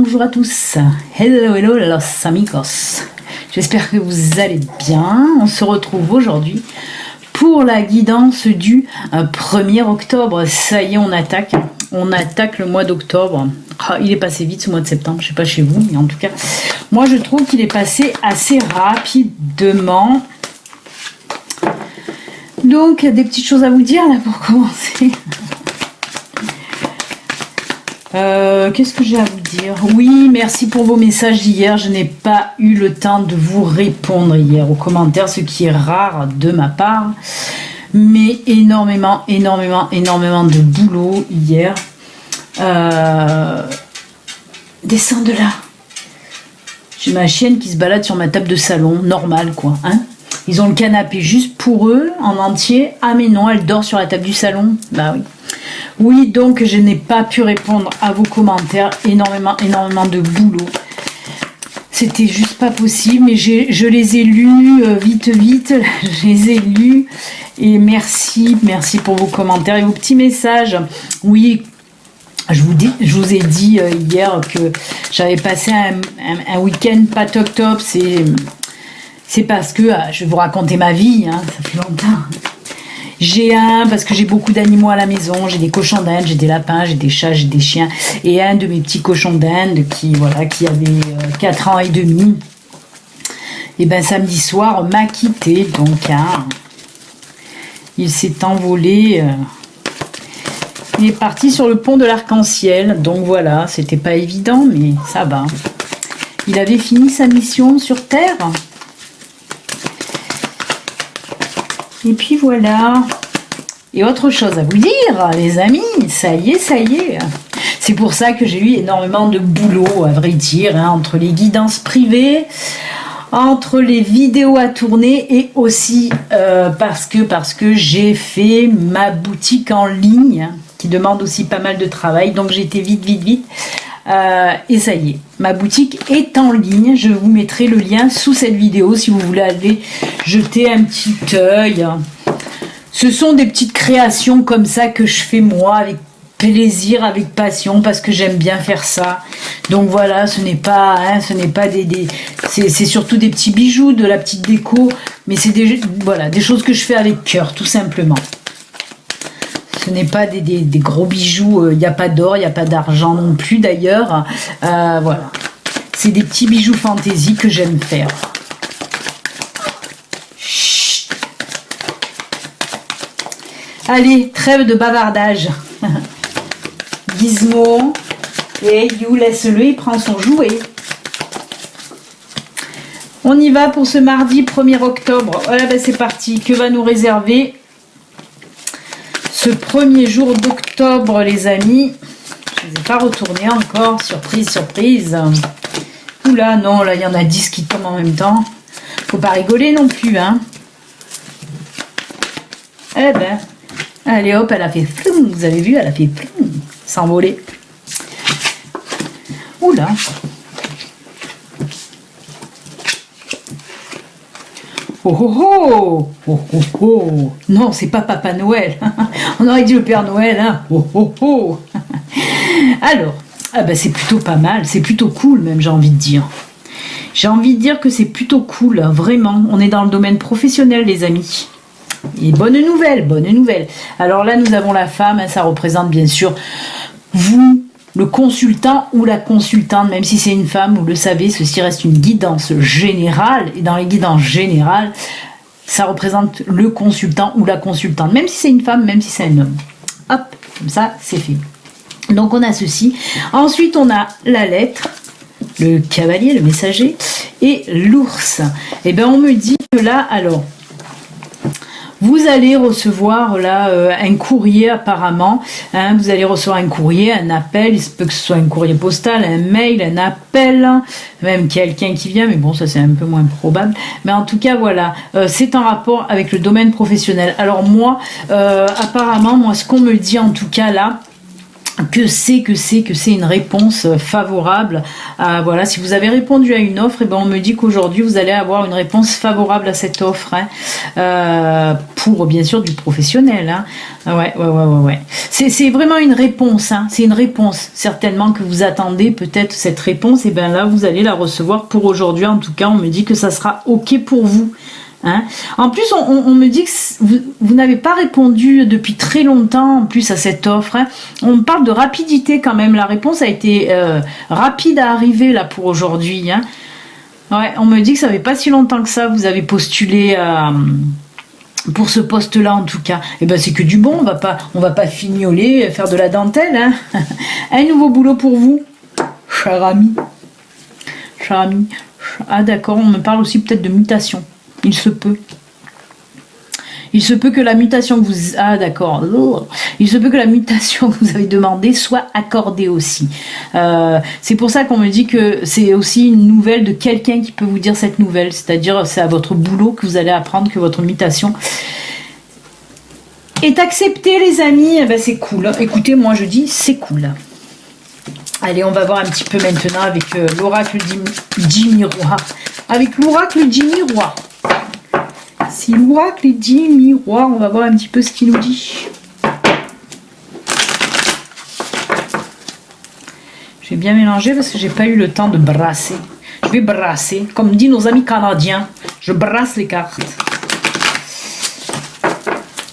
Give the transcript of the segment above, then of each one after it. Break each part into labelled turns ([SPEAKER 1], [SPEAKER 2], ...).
[SPEAKER 1] bonjour à tous. Hello, hello los amigos. J'espère que vous allez bien. On se retrouve aujourd'hui pour la guidance du 1er octobre. Ça y est, on attaque. On attaque le mois d'octobre. Il est passé vite ce mois de septembre. Je sais pas chez vous, mais en tout cas, moi je trouve qu'il est passé assez rapidement. Donc, des petites choses à vous dire là pour commencer. Qu'est-ce que j'ai à vous dire? Oui, merci pour vos messages d'hier. Je n'ai pas eu le temps de vous répondre hier aux commentaires, ce qui est rare de ma part. Mais énormément de boulot hier. Descends de là. J'ai ma chienne qui se balade sur ma table de salon, normal quoi, hein. Ils ont le canapé juste pour eux, en entier. Ah mais non, elle dort sur la table du salon. Bah oui. Oui, donc je n'ai pas pu répondre à vos commentaires. Énormément de boulot. C'était juste pas possible, mais je les ai lus vite. Je les ai lus. Et merci pour vos commentaires et vos petits messages. Oui, je vous ai dit hier que j'avais passé un week-end pas top. C'est parce que, je vais vous raconter ma vie, hein, ça fait longtemps. Parce que j'ai beaucoup d'animaux à la maison, j'ai des cochons d'Inde, j'ai des lapins, j'ai des chats, j'ai des chiens. Et un de mes petits cochons d'Inde qui avait 4 ans et demi, et ben samedi soir m'a quitté. Donc, hein, il s'est envolé, il est parti sur le pont de l'Arc-en-Ciel. Donc voilà, c'était pas évident, mais ça va. Il avait fini sa mission sur Terre. Et puis voilà. Et autre chose à vous dire, les amis, ça y est. C'est pour ça que j'ai eu énormément de boulot, à vrai dire, hein, entre les guidances privées, entre les vidéos à tourner et aussi parce que j'ai fait ma boutique en ligne, qui demande aussi pas mal de travail. Donc j'ai été vite. Et ça y est, ma boutique est en ligne. Je vous mettrai le lien sous cette vidéo si vous voulez aller jeter un petit œil. Ce sont des petites créations comme ça que je fais moi avec plaisir, avec passion, parce que j'aime bien faire ça. Donc voilà, ce n'est pas c'est surtout des petits bijoux, de la petite déco, mais c'est des choses que je fais avec cœur, tout simplement. Ce n'est pas des gros bijoux, il n'y a pas d'or, il n'y a pas d'argent non plus d'ailleurs. Voilà. C'est des petits bijoux fantaisie que j'aime faire. Chut. Allez, trêve de bavardage. Gizmo. Et You, laisse-le, il prend son jouet. On y va pour ce mardi 1er octobre. Voilà, ben c'est parti. Que va nous réserver ce premier jour d'octobre, les amis? Je ne les ai pas retournés encore. Surprise. Oula, non, là, il y en a 10 qui tombent en même temps. Faut pas rigoler non plus, hein. Eh ben, allez hop, elle a fait floum. Vous avez vu, elle a fait floum. S'envoler. Oula. Oh. Non, c'est pas Papa Noël. On aurait dit le Père Noël, hein. Alors, c'est plutôt pas mal, c'est plutôt cool même, j'ai envie de dire. J'ai envie de dire que c'est plutôt cool, vraiment. On est dans le domaine professionnel, les amis. Et bonne nouvelle. Alors là, nous avons la femme, hein, ça représente bien sûr vous, le consultant ou la consultante, même si c'est une femme, vous le savez, ceci reste une guidance générale. Et dans les guidances générales, ça représente le consultant ou la consultante, même si c'est une femme, même si c'est un homme. Hop, comme ça, c'est fait. Donc on a ceci. Ensuite, on a la lettre, le cavalier, le messager, et l'ours. Et bien, on me dit que là, alors, vous allez recevoir là un courrier apparemment, hein, vous allez recevoir un courrier, un appel, il se peut que ce soit un courrier postal, un mail, un appel, même quelqu'un qui vient, mais bon ça c'est un peu moins probable, mais en tout cas voilà, c'est en rapport avec le domaine professionnel. Alors moi, apparemment, moi ce qu'on me dit en tout cas là, que c'est une réponse favorable. Voilà, si vous avez répondu à une offre, et ben on me dit qu'aujourd'hui vous allez avoir une réponse favorable à cette offre, hein, pour bien sûr du professionnel. Hein. Ouais. C'est vraiment une réponse, hein. C'est une réponse certainement que vous attendez, peut-être cette réponse, et ben là vous allez la recevoir pour aujourd'hui. En tout cas, on me dit que ça sera ok pour vous. Hein. En plus, on me dit que vous n'avez pas répondu depuis très longtemps en plus à cette offre. Hein. On me parle de rapidité quand même. La réponse a été rapide à arriver là pour aujourd'hui. Hein. Ouais, on me dit que ça fait pas si longtemps que ça. Vous avez postulé pour ce poste-là en tout cas. Et ben c'est que du bon. On va pas fignoler, faire de la dentelle. Hein. Un nouveau boulot pour vous, cher ami. Cher ami. Ah d'accord. On me parle aussi peut-être de mutation. Il se peut. Il se peut que la mutation que vous... Ah d'accord. Il se peut que la mutation que vous avez demandée soit accordée aussi. C'est pour ça qu'on me dit que c'est aussi une nouvelle de quelqu'un qui peut vous dire cette nouvelle. C'est-à-dire c'est à votre boulot que vous allez apprendre que votre mutation est acceptée, les amis. Eh ben, c'est cool. Écoutez, moi je dis c'est cool. Allez, on va voir un petit peu maintenant avec l'oracle 10 miroirs. Avec l'oracle 10 miroirs. Si l'oracle est 10 miroirs, on va voir un petit peu ce qu'il nous dit. J'ai bien mélangé parce que j'ai pas eu le temps de brasser. Je vais brasser, comme disent nos amis canadiens. Je brasse les cartes.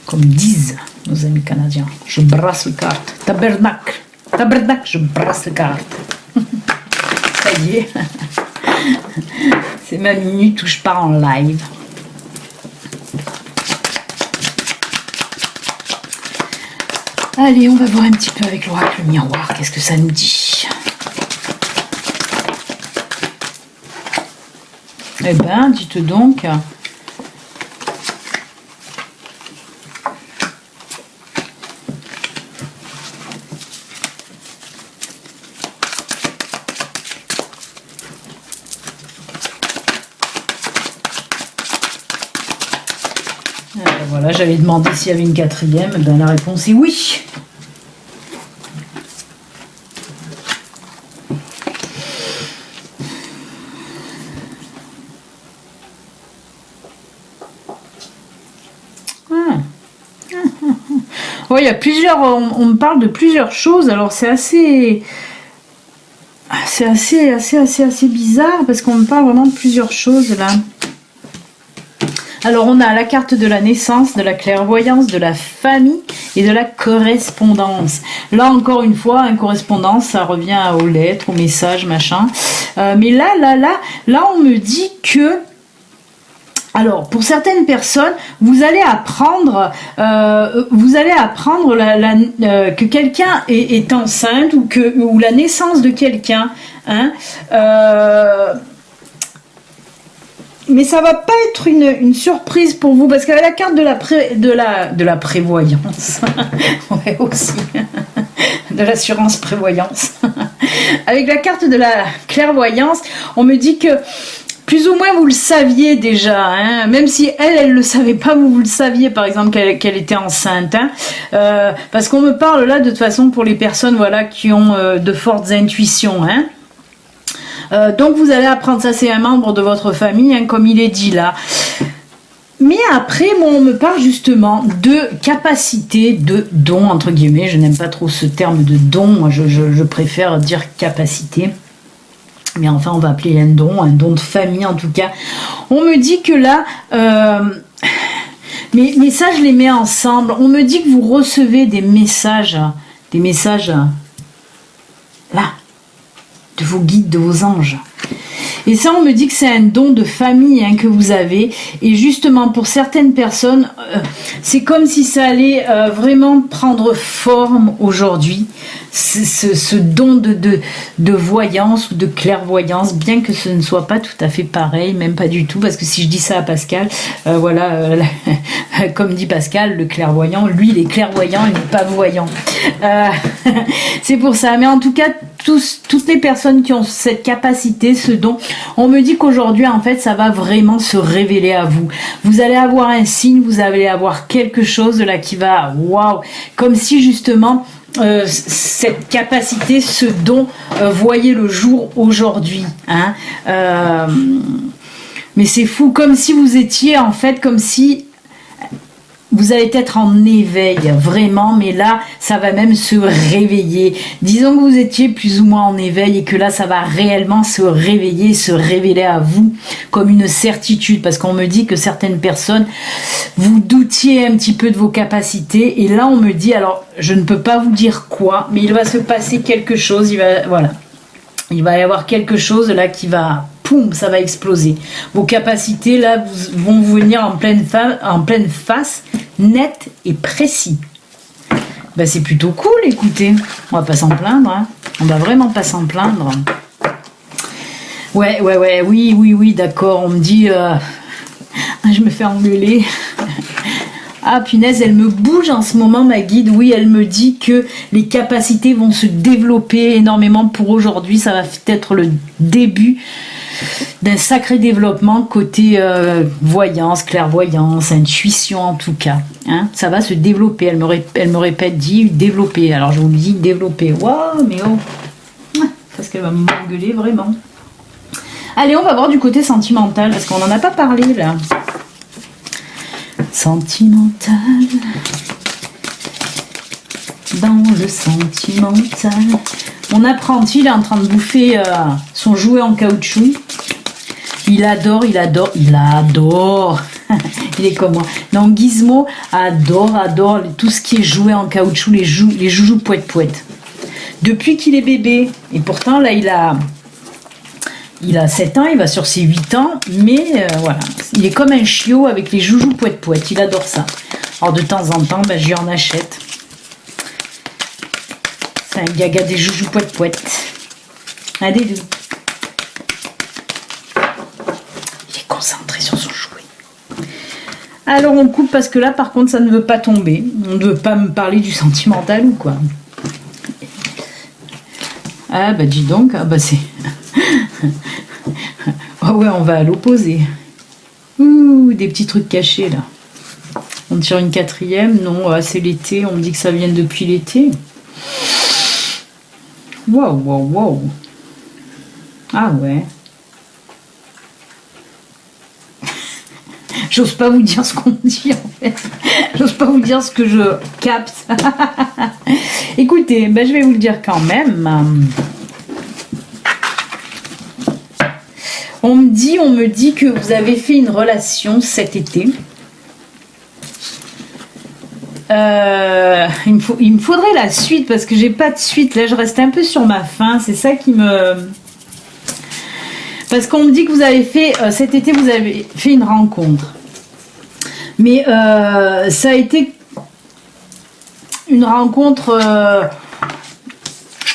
[SPEAKER 1] Comme disent nos amis canadiens. Je brasse les cartes. Tabernacle. Tabernacle, je brasse les cartes. Ça y est. C'est ma minute où je pars en live. Allez, on va voir un petit peu avec l'oracle miroir. Qu'est-ce que ça nous dit? Eh ben, dites donc. Voilà, j'avais demandé s'il y avait une quatrième. Ben, la réponse est oui. Ouais, il y a plusieurs. On me parle de plusieurs choses. Alors c'est assez bizarre parce qu'on me parle vraiment de plusieurs choses là. Alors on a la carte de la naissance, de la clairvoyance, de la famille et de la correspondance. Là encore une fois, une correspondance, ça revient aux lettres, aux messages, machin. Mais là, on me dit que... Alors, pour certaines personnes, vous allez apprendre que quelqu'un est enceinte ou la naissance de quelqu'un. Hein, mais ça va pas être une surprise pour vous parce qu'avec la carte de la prévoyance, ouais aussi, de l'assurance prévoyance, avec la carte de la clairvoyance, on me dit que plus ou moins vous le saviez déjà, hein, même si elle le savait pas, vous le saviez par exemple qu'elle était enceinte, hein, parce qu'on me parle là de toute façon pour les personnes voilà qui ont de fortes intuitions, hein. Donc vous allez apprendre ça, c'est un membre de votre famille, hein, comme il est dit là. Mais après, moi, on me parle justement de capacité, de don, entre guillemets. Je n'aime pas trop ce terme de don, moi je préfère dire capacité. Mais enfin, on va appeler un don de famille en tout cas. On me dit que là... mais ça, je les mets ensemble. On me dit que vous recevez des messages là, de vos guides, de vos anges. Et ça, on me dit que c'est un don de famille hein, que vous avez. Et justement, pour certaines personnes, c'est comme si ça allait vraiment prendre forme aujourd'hui. Ce don de voyance ou de clairvoyance, bien que ce ne soit pas tout à fait pareil, même pas du tout, parce que si je dis ça à Pascal, comme dit Pascal, le clairvoyant, lui, il est clairvoyant, il n'est pas voyant. C'est pour ça. Mais en tout cas, toutes les personnes qui ont cette capacité, ce don, on me dit qu'aujourd'hui, en fait, ça va vraiment se révéler à vous. Vous allez avoir un signe, vous allez avoir quelque chose là qui va, waouh, comme si justement cette capacité, ce don voyait le jour aujourd'hui. Hein. Mais c'est fou, comme si vous étiez en fait, comme si vous allez être en éveil, vraiment, mais là, ça va même se réveiller. Disons que vous étiez plus ou moins en éveil et que là, ça va réellement se réveiller, se révéler à vous comme une certitude. Parce qu'on me dit que certaines personnes, vous doutiez un petit peu de vos capacités. Et là, on me dit, alors, je ne peux pas vous dire quoi, mais il va se passer quelque chose. Voilà. Il va y avoir quelque chose là qui va, poum, ça va exploser. Vos capacités là vont vous venir en pleine face, net et précis. Ben, c'est plutôt cool, écoutez. On va pas s'en plaindre. Hein. On va vraiment pas s'en plaindre. Ouais, oui, d'accord. On me dit, je me fais engueuler. Ah punaise, elle me bouge en ce moment, ma guide. Oui, elle me dit que les capacités vont se développer énormément pour aujourd'hui. Ça va être le début d'un sacré développement côté voyance, clairvoyance, intuition en tout cas. Hein, ça va se développer. Elle me répète, dit développer. Alors je vous dis développer. Waouh, mais oh, parce qu'elle va m'engueuler vraiment. Allez, on va voir du côté sentimental parce qu'on n'en a pas parlé là. Sentimental, dans le sentimental. Mon apprenti, il est en train de bouffer son jouet en caoutchouc. Il adore. Il est comme moi. Non, Gizmo adore tout ce qui est jouet en caoutchouc, les joujoux poète-poète. Depuis qu'il est bébé. Et pourtant, là, il a 7 ans, il va sur ses 8 ans, mais voilà, il est comme un chiot avec les joujoux poète-poète, il adore ça. Alors de temps en temps, je lui en achète. C'est un gaga des joujoux poète-poète. Un des deux. Il est concentré sur son jouet. Alors on coupe parce que là, par contre, ça ne veut pas tomber. On ne veut pas me parler du sentimental ou quoi. Ah bah dis donc, c'est... Oh ouais, on va à l'opposé. Ouh, des petits trucs cachés là. On tire une 4e. Non, c'est l'été. On me dit que ça vient depuis l'été. Waouh. Ah ouais. J'ose pas vous dire ce qu'on me dit en fait. J'ose pas vous dire ce que je capte. Écoutez, je vais vous le dire quand même. On me dit que vous avez fait une relation cet été. Il me faudrait la suite parce que j'ai pas de suite. Là, je reste un peu sur ma faim. C'est ça qui me... Parce qu'on me dit que vous avez fait... cet été, vous avez fait une rencontre. Mais ça a été une rencontre...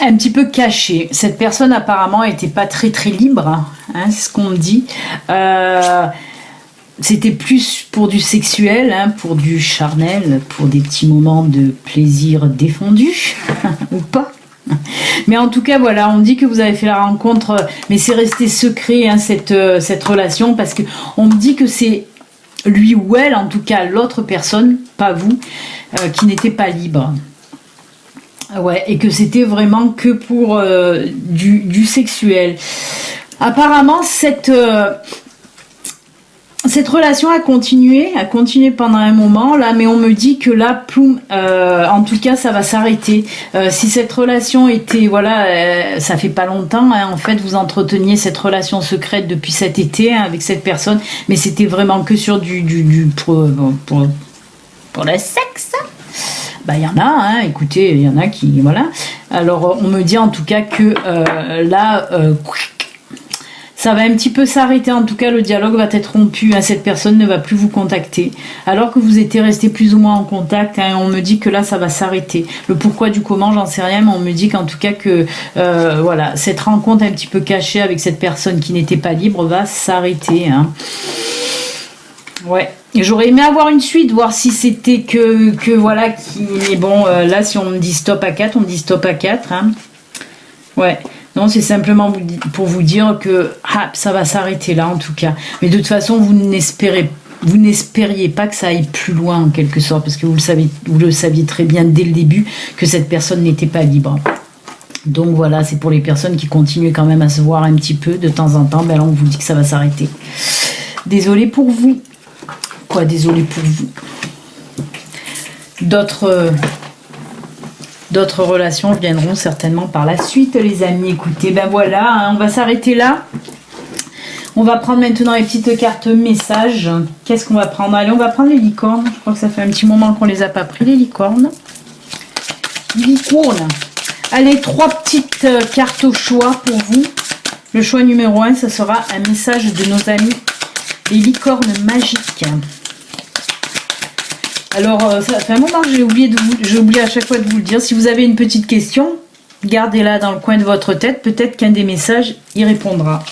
[SPEAKER 1] un petit peu cachée. Cette personne apparemment n'était pas très libre, hein, c'est ce qu'on me dit. C'était plus pour du sexuel, hein, pour du charnel, pour des petits moments de plaisir défendu, ou pas. Mais en tout cas, voilà, on dit que vous avez fait la rencontre, mais c'est resté secret, hein, cette relation, parce que on me dit que c'est lui ou elle, en tout cas l'autre personne, pas vous, qui n'était pas libre. Ouais, et que c'était vraiment que pour du sexuel. Apparemment, cette relation a continué pendant un moment, là, mais on me dit que là, ploum, en tout cas, ça va s'arrêter. Si cette relation était, voilà, ça fait pas longtemps, hein, en fait, vous entreteniez cette relation secrète depuis cet été, hein, avec cette personne, mais c'était vraiment que sur pour le sexe. Il y en a, hein, écoutez, il y en a qui, voilà. Alors, on me dit en tout cas que là, ça va un petit peu s'arrêter. En tout cas, le dialogue va être rompu. Hein, cette personne ne va plus vous contacter. Alors que vous étiez resté plus ou moins en contact, hein, on me dit que là, ça va s'arrêter. Le pourquoi du comment, j'en sais rien, mais on me dit qu'en tout cas que, voilà, cette rencontre un petit peu cachée avec cette personne qui n'était pas libre va s'arrêter. Hein. Ouais. J'aurais aimé avoir une suite, voir si c'était que voilà, mais bon, là, si on me dit stop à 4, on me dit stop à 4. Hein. Ouais. Non, c'est simplement pour vous dire que ça va s'arrêter là, en tout cas. Mais de toute façon, vous n'espérez vous n'espériez pas que ça aille plus loin en quelque sorte, parce que vous le saviez très bien dès le début que cette personne n'était pas libre. Donc voilà, c'est pour les personnes qui continuent quand même à se voir un petit peu de temps en temps, ben là on vous dit que ça va s'arrêter. Désolée pour vous. Quoi, désolée pour vous. D'autres relations viendront certainement par la suite, les amis. Écoutez, ben voilà, hein, on va s'arrêter là. On va prendre maintenant les petites cartes messages. Qu'est-ce qu'on va prendre? Allez, on va prendre les licornes. Je crois que ça fait un petit moment qu'on les a pas pris, les licornes. Licornes. Allez, 3 petites cartes au choix pour vous. Le choix numéro 1, ça sera un message de nos amis, les licornes magiques. Alors, ça fait un moment que j'ai oublié à chaque fois de vous le dire. Si vous avez une petite question, gardez-la dans le coin de votre tête. Peut-être qu'un des messages y répondra.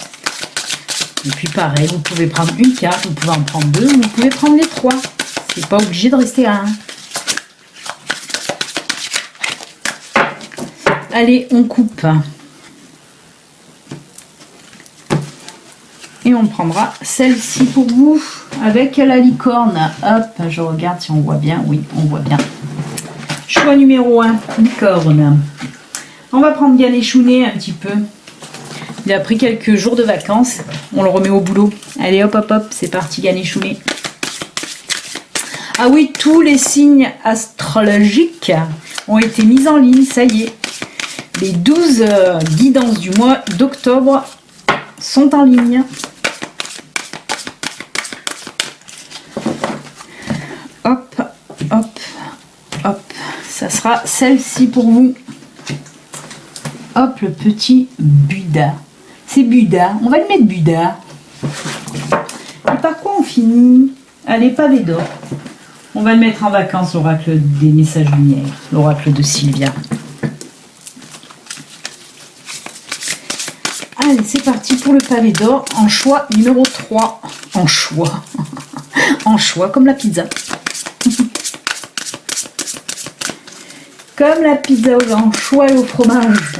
[SPEAKER 1] Et puis pareil, vous pouvez prendre une carte, vous pouvez en prendre 2, vous pouvez prendre les 3. C'est pas obligé de rester à 1. Allez, on coupe. Et on prendra celle-ci pour vous avec la licorne. Hop, je regarde si on voit bien. Oui, on voit bien. Choix numéro 1, licorne. On va prendre Ganeshouné un petit peu. Il a pris quelques jours de vacances. On le remet au boulot. Allez, hop, hop, hop, c'est parti, Ganeshouné. Ah oui, tous les signes astrologiques ont été mis en ligne, ça y est. Les 12 guidances du mois d'octobre sont en ligne. Hop, hop, hop. Ça sera celle-ci pour vous. Hop, le petit Bouddha. C'est Bouddha. On va le mettre Bouddha. Et par quoi on finit? Allez, pavé d'or. On va le mettre en vacances, l'oracle des messages lumière. L'oracle de Sylvia. Allez, c'est parti pour le pavé d'or en choix numéro 3. En choix. En choix, comme la pizza. Comme la pizza aux anchois et au fromage.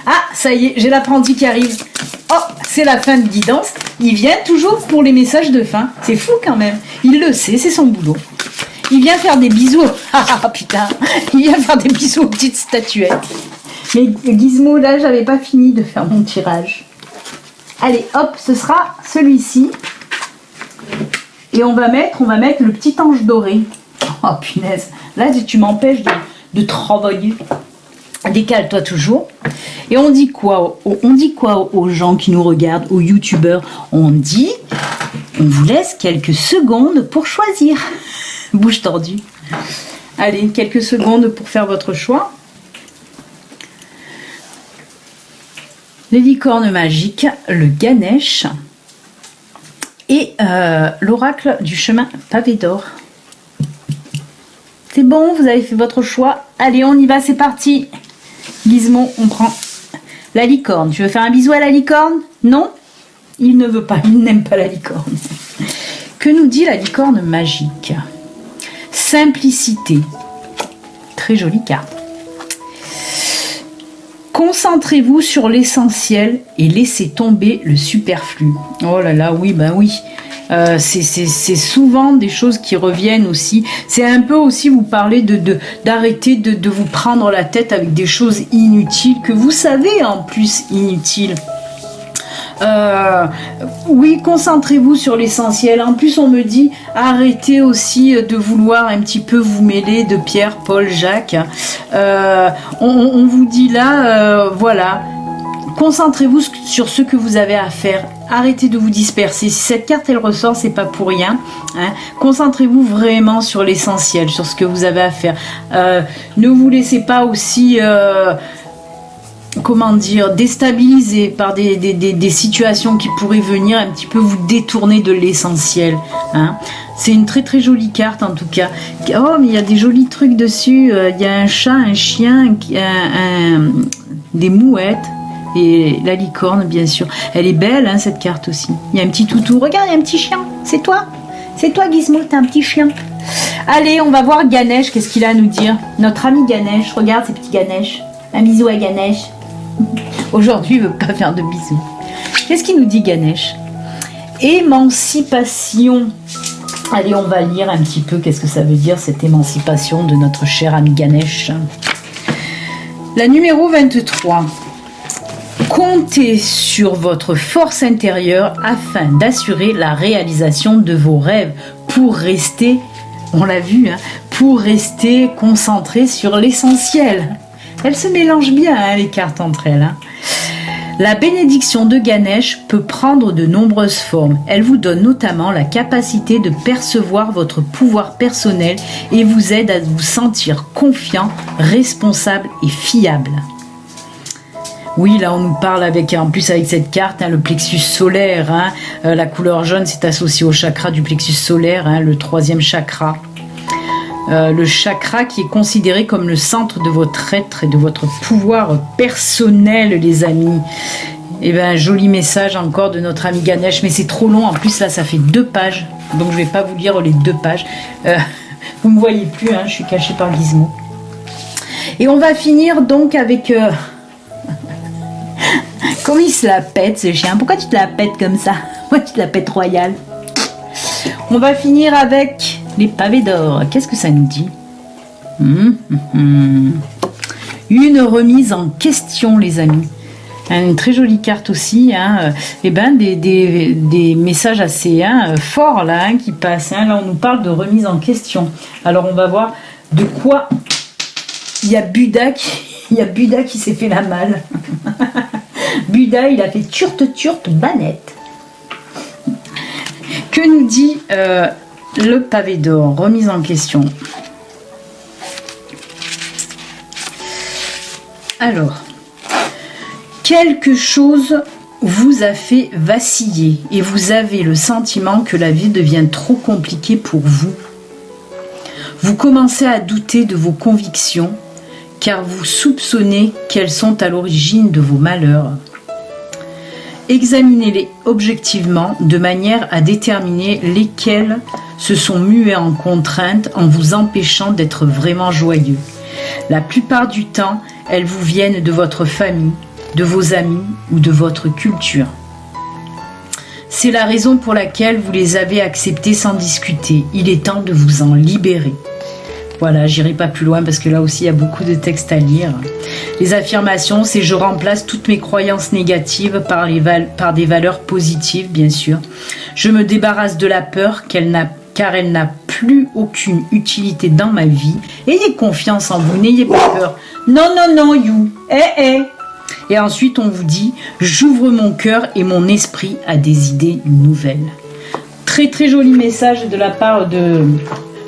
[SPEAKER 1] Ah, ça y est, j'ai l'apprenti qui arrive. Oh, c'est la fin de guidance. Il vient toujours pour les messages de fin. C'est fou quand même. Il le sait, c'est son boulot. Il vient faire des bisous. Ah putain, il vient faire des bisous aux petites statuettes. Mais Gizmo, là, j'avais pas fini de faire mon tirage. Allez, hop, ce sera celui-ci. Et on va mettre le petit ange doré. Oh punaise, là tu m'empêches de travailler. Décale-toi toujours. Et on dit quoi aux gens qui nous regardent, aux youtubeurs? On vous laisse quelques secondes pour choisir. Bouche tordue. Allez, quelques secondes pour faire votre choix. Les licornes magiques, le Ganesh et l'oracle du chemin pavé d'or. C'est bon, vous avez fait votre choix. Allez, on y va, c'est parti. Gizmo, on prend la licorne. Tu veux faire un bisou à la licorne? Non? Il ne veut pas, il n'aime pas la licorne. Que nous dit la licorne magique? Simplicité. Très jolie carte. Concentrez-vous sur l'essentiel et laissez tomber le superflu. Oh là là, oui, ben oui. C'est souvent des choses qui reviennent aussi. C'est un peu aussi vous parler d'arrêter de vous prendre la tête avec des choses inutiles, que vous savez en plus inutiles. Oui, concentrez-vous sur l'essentiel. En plus, on me dit arrêtez aussi de vouloir un petit peu vous mêler de Pierre, Paul, Jacques. On vous dit là, voilà, concentrez-vous sur ce que vous avez à faire. Arrêtez de vous disperser. Si cette carte elle ressort, c'est pas pour rien. Hein. Concentrez-vous vraiment sur l'essentiel, sur ce que vous avez à faire. Ne vous laissez pas aussi comment dire, déstabiliser par des situations qui pourraient venir un petit peu vous détourner de l'essentiel. Hein. C'est une très très jolie carte en tout cas. Oh, mais il y a des jolis trucs dessus. Il y a un chat, un chien, des mouettes. Et la licorne, bien sûr. Elle est belle, hein, cette carte aussi. Il y a un petit toutou. Regarde, il y a un petit chien. C'est toi. C'est toi, Gizmo, t'as un petit chien. Allez, on va voir Ganesh. Qu'est-ce qu'il a à nous dire? Notre ami Ganesh. Regarde ces petits Ganesh. Un bisou à Ganesh. Aujourd'hui, il ne veut pas faire de bisous. Qu'est-ce qu'il nous dit, Ganesh? Émancipation. Allez, on va lire un petit peu qu'est-ce que ça veut dire, cette émancipation de notre cher ami Ganesh. La numéro 23. Comptez sur votre force intérieure afin d'assurer la réalisation de vos rêves pour rester, on l'a vu, hein, pour rester concentré sur l'essentiel. Elles se mélangent bien, hein, les cartes entre elles. Hein. La bénédiction de Ganesh peut prendre de nombreuses formes. Elle vous donne notamment la capacité de percevoir votre pouvoir personnel et vous aide à vous sentir confiant, responsable et fiable. Oui, là on nous parle en plus avec cette carte, hein, le plexus solaire. Hein, la couleur jaune c'est associé au chakra du plexus solaire, hein, le 3e chakra. Le chakra qui est considéré comme le centre de votre être et de votre pouvoir personnel, les amis. Et bien, joli message encore de notre ami Ganesh, mais c'est trop long. En plus, là, ça fait 2 pages. Donc, je ne vais pas vous lire les 2 pages. Vous ne me voyez plus, hein, je suis cachée par Gizmo. Et on va finir donc avec... Comment il se la pète, ce chien? Pourquoi tu te la pètes comme ça? Pourquoi tu te la pètes royale? On va finir avec... les pavés d'or, qu'est-ce que ça nous dit? Une remise en question, les amis. Une très jolie carte aussi. Hein. Et ben, des messages assez forts là, hein, qui passent. Hein. Là, on nous parle de remise en question. Alors, on va voir de quoi il y a Bouddha qui s'est fait la malle. Bouddha, il a fait turte banette. Que nous dit... le pavé d'or, remise en question. Alors, quelque chose vous a fait vaciller et vous avez le sentiment que la vie devient trop compliquée pour vous. Vous commencez à douter de vos convictions car vous soupçonnez qu'elles sont à l'origine de vos malheurs. Examinez-les objectivement de manière à déterminer lesquelles se sont muées en contrainte en vous empêchant d'être vraiment joyeux. La plupart du temps, elles vous viennent de votre famille, de vos amis ou de votre culture. C'est la raison pour laquelle vous les avez acceptées sans discuter. Il est temps de vous en libérer. Voilà, j'irai pas plus loin parce que là aussi il y a beaucoup de textes à lire. Les affirmations, c'est je remplace toutes mes croyances négatives par des valeurs positives, bien sûr. Je me débarrasse de la peur car elle n'a plus aucune utilité dans ma vie. Ayez confiance en vous, n'ayez pas peur. Non, you. Et ensuite, on vous dit, j'ouvre mon cœur et mon esprit à des idées nouvelles. Très, très joli message de la part de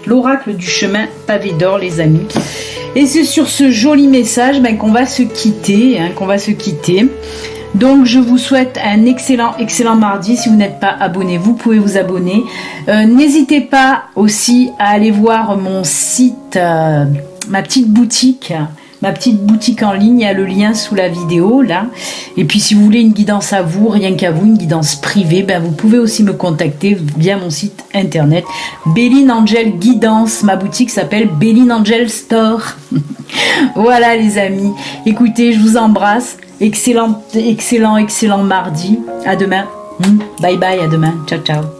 [SPEAKER 1] l'oracle du chemin pavé d'or, les amis. Et c'est sur ce joli message qu'on va se quitter, Donc, je vous souhaite un excellent mardi. Si vous n'êtes pas abonné, vous pouvez vous abonner. N'hésitez pas aussi à aller voir mon site, ma petite boutique en ligne. Il y a le lien sous la vidéo, là. Et puis, si vous voulez une guidance à vous, rien qu'à vous, une guidance privée, vous pouvez aussi me contacter via mon site internet. Béline Angel Guidance. Ma boutique s'appelle Béline Angel Store. Voilà, les amis. Écoutez, je vous embrasse. Excellent mardi. À demain. Bye bye, à demain. Ciao, ciao.